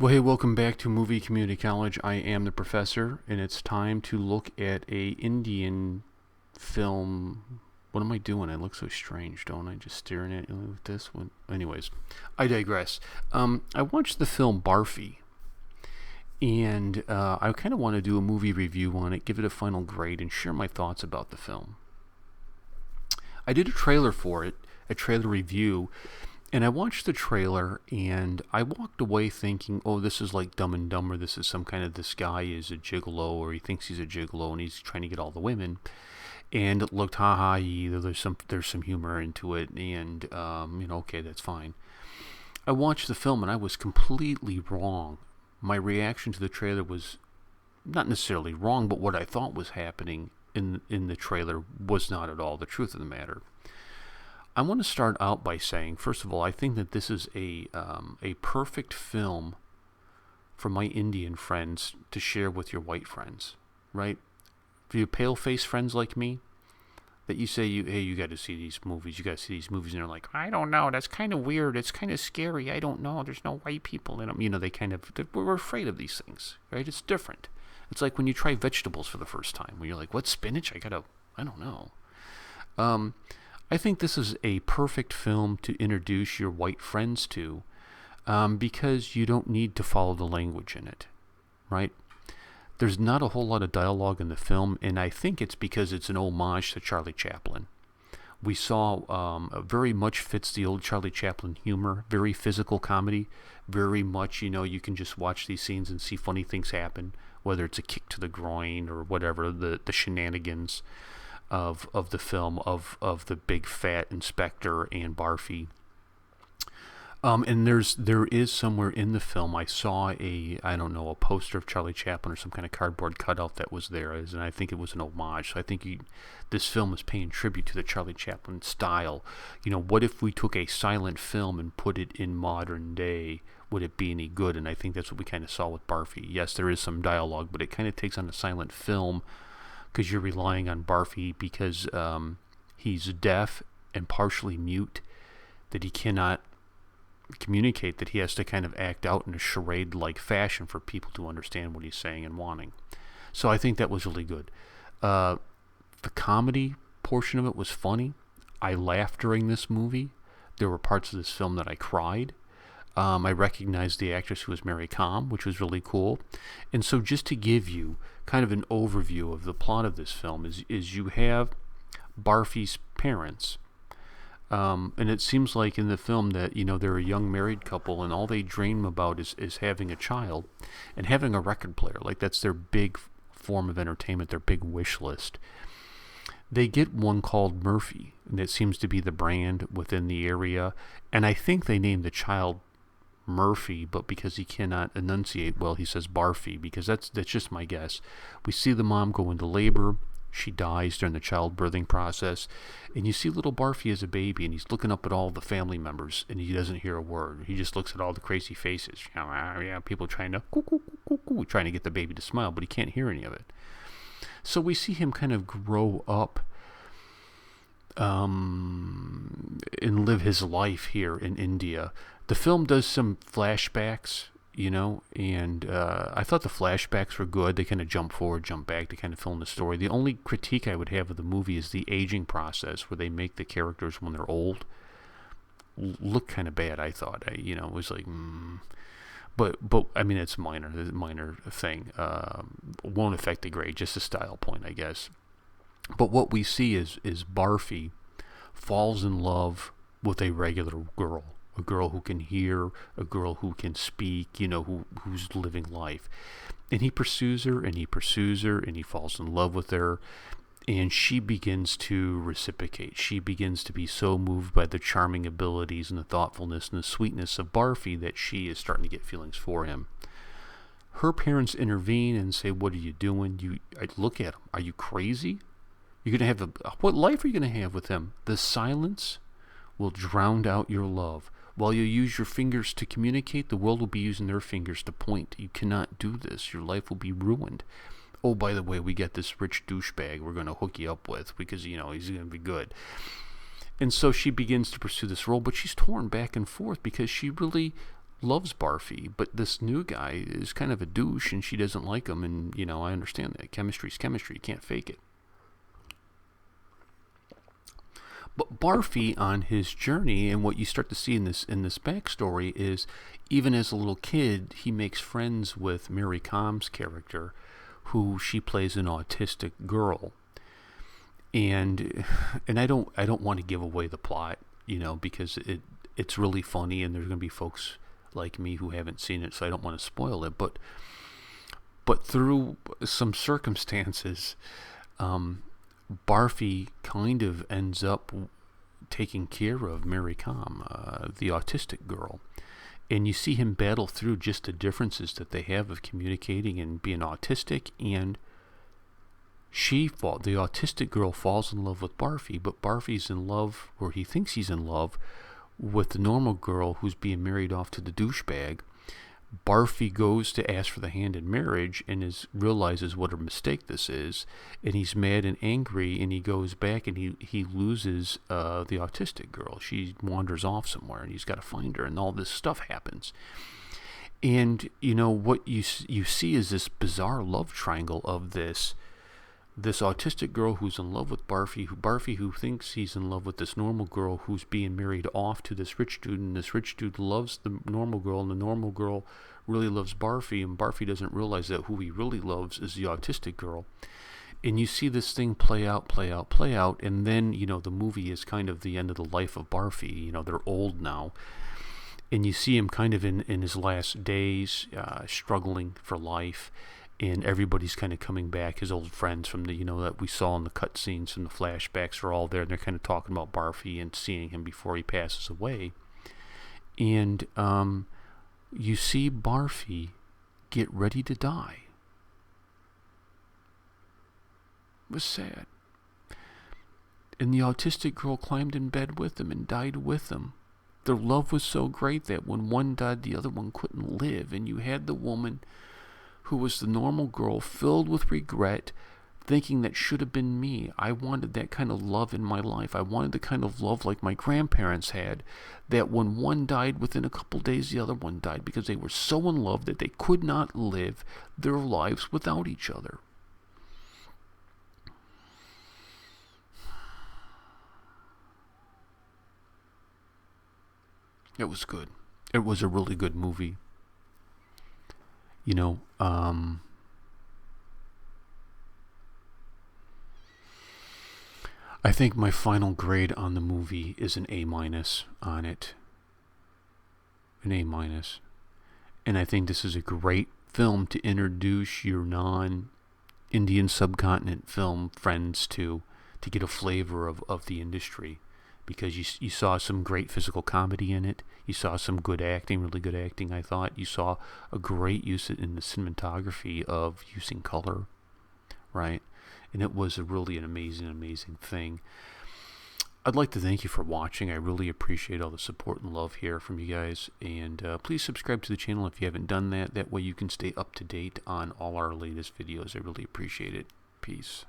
Well, hey, welcome back to Movie Community College. I am the professor, and it's time to look at a Indian film. What am I doing? I look so strange, don't I? Just staring at you with this one. Anyways, I digress. I watched the film Barfi, and I kind of want to do a movie review on it, give it a final grade, and share my thoughts about the film. I did a trailer for it, a trailer review, and I watched the trailer and I walked away thinking, oh, this is like Dumb and Dumber. This is some kind of, this guy is a gigolo, or he thinks he's a gigolo and he's trying to get all the women. And it looked there's some humor into it, and okay, that's fine. I watched the film and I was completely wrong. My reaction to the trailer was not necessarily wrong, but what I thought was happening in the trailer was not at all the truth of the matter. I want to start out by saying, first of all, I think that this is a perfect film for my Indian friends to share with your white friends, right? For you pale-faced friends like me, that you say, hey, you got to see these movies, and they're like, I don't know, that's kind of weird, it's kind of scary, I don't know, there's no white people in them. We're afraid of these things, right? It's different. It's like when you try vegetables for the first time, where you're like, what, spinach? I don't know. I think this is a perfect film to introduce your white friends to, because you don't need to follow the language in it, right? There's not a whole lot of dialogue in the film, and I think it's because it's an homage to Charlie Chaplin. We saw very much fits the old Charlie Chaplin humor, very physical comedy, very much, you can just watch these scenes and see funny things happen, whether it's a kick to the groin or whatever, the shenanigans of the film, of the big fat inspector and Barfi. And there is somewhere in the film, I saw a poster of Charlie Chaplin or some kind of cardboard cutout that was there, and I think it was an homage. So I think this film is paying tribute to the Charlie Chaplin style. What if we took a silent film and put it in modern day? Would it be any good? And I think that's what we kind of saw with Barfi. Yes, there is some dialogue, but it kind of takes on a silent film, because you're relying on Barfi because he's deaf and partially mute, that he cannot communicate, that he has to kind of act out in a charade-like fashion for people to understand what he's saying and wanting. So I think that was really good. The comedy portion of it was funny. I laughed during this movie. There were parts of this film that I cried. I recognized the actress who was Mary Comm, which was really cool. And so just to give you kind of an overview of the plot of this film is you have Barfi's parents. And it seems like in the film that, they're a young married couple, and all they dream about is having a child and having a record player. Like, that's their big form of entertainment, their big wish list. They get one called Murphy, and it seems to be the brand within the area. And I think they named the child Murphy, but because he cannot enunciate well, he says Barfi, because that's just my guess. We see the mom go into labor. She dies during the childbirthing process, and you see little Barfi as a baby, and he's looking up at all the family members, and he doesn't hear a word. He just looks at all the crazy faces. People trying to trying to get the baby to smile, but he can't hear any of it. So we see him kind of grow up and live his life here in India. The film does some flashbacks, and I thought the flashbacks were good. They kind of jump forward, jump back to kind of fill in the story. The only critique I would have of the movie is the aging process, where they make the characters, when they're old, look kind of bad, I thought. It was like, But I mean, it's a minor thing. Won't affect the grade, just a style point, I guess. But what we see is Barfi falls in love with a regular girl. A girl who can hear, a girl who can speak, who's living life. And he pursues her, and he pursues her, and he falls in love with her, and she begins to reciprocate. She begins to be so moved by the charming abilities and the thoughtfulness and the sweetness of Barfi that she is starting to get feelings for him. Her parents intervene and say, what are you doing? I look at him. Are you crazy? You're going to have what life are you going to have with him? The silence will drown out your love. While you use your fingers to communicate, the world will be using their fingers to point. You cannot do this. Your life will be ruined. Oh, by the way, we got this rich douchebag we're going to hook you up with because, he's going to be good. And so she begins to pursue this role, but she's torn back and forth because she really loves Barfi, but this new guy is kind of a douche, and she doesn't like him. And I understand that chemistry's chemistry; you can't fake it. But Barfi, on his journey, and what you start to see in this backstory is, even as a little kid, he makes friends with Mary Combs' character, who she plays an autistic girl. And I don't want to give away the plot, because it's really funny, and there's going to be folks like me who haven't seen it, so I don't want to spoil it. But through some circumstances, Barfi kind of ends up taking care of Mary Com, the autistic girl. And you see him battle through just the differences that they have of communicating and being autistic. And the autistic girl falls in love with Barfi, but Barfi's in love, or he thinks he's in love, with the normal girl who's being married off to the douchebag. Barfi goes to ask for the hand in marriage and realizes what a mistake this is, and he's mad and angry, and he goes back and he loses the autistic girl. She wanders off somewhere, and he's got to find her, and all this stuff happens. And what you see is this bizarre love triangle of this autistic girl who's in love with Barfi who thinks he's in love with this normal girl who's being married off to this rich dude, and this rich dude loves the normal girl, and the normal girl really loves Barfi, and Barfi doesn't realize that who he really loves is the autistic girl. And you see this thing play out, and then, the movie is kind of the end of the life of Barfi. They're old now. And you see him kind of in his last days, struggling for life. And everybody's kind of coming back. His old friends from the, that we saw in the cutscenes from the flashbacks are all there. And they're kind of talking about Barfi and seeing him before he passes away. And you see Barfi get ready to die. It was sad. And the autistic girl climbed in bed with him and died with him. Their love was so great that when one died, the other one couldn't live. And you had the woman who was the normal girl, filled with regret, thinking that should have been me. I wanted that kind of love in my life. I wanted the kind of love like my grandparents had, that when one died, within a couple days, the other one died, because they were so in love that they could not live their lives without each other. It was good. It was a really good movie. I think my final grade on the movie is an A- on it. An A-. And I think this is a great film to introduce your non-Indian subcontinent film friends to get a flavor of the industry. Because you saw some great physical comedy in it. You saw some good acting, really good acting, I thought. You saw a great use in the cinematography of using color, right? And it was really an amazing thing. I'd like to thank you for watching. I really appreciate all the support and love here from you guys. And please subscribe to the channel if you haven't done that. That way you can stay up to date on all our latest videos. I really appreciate it. Peace.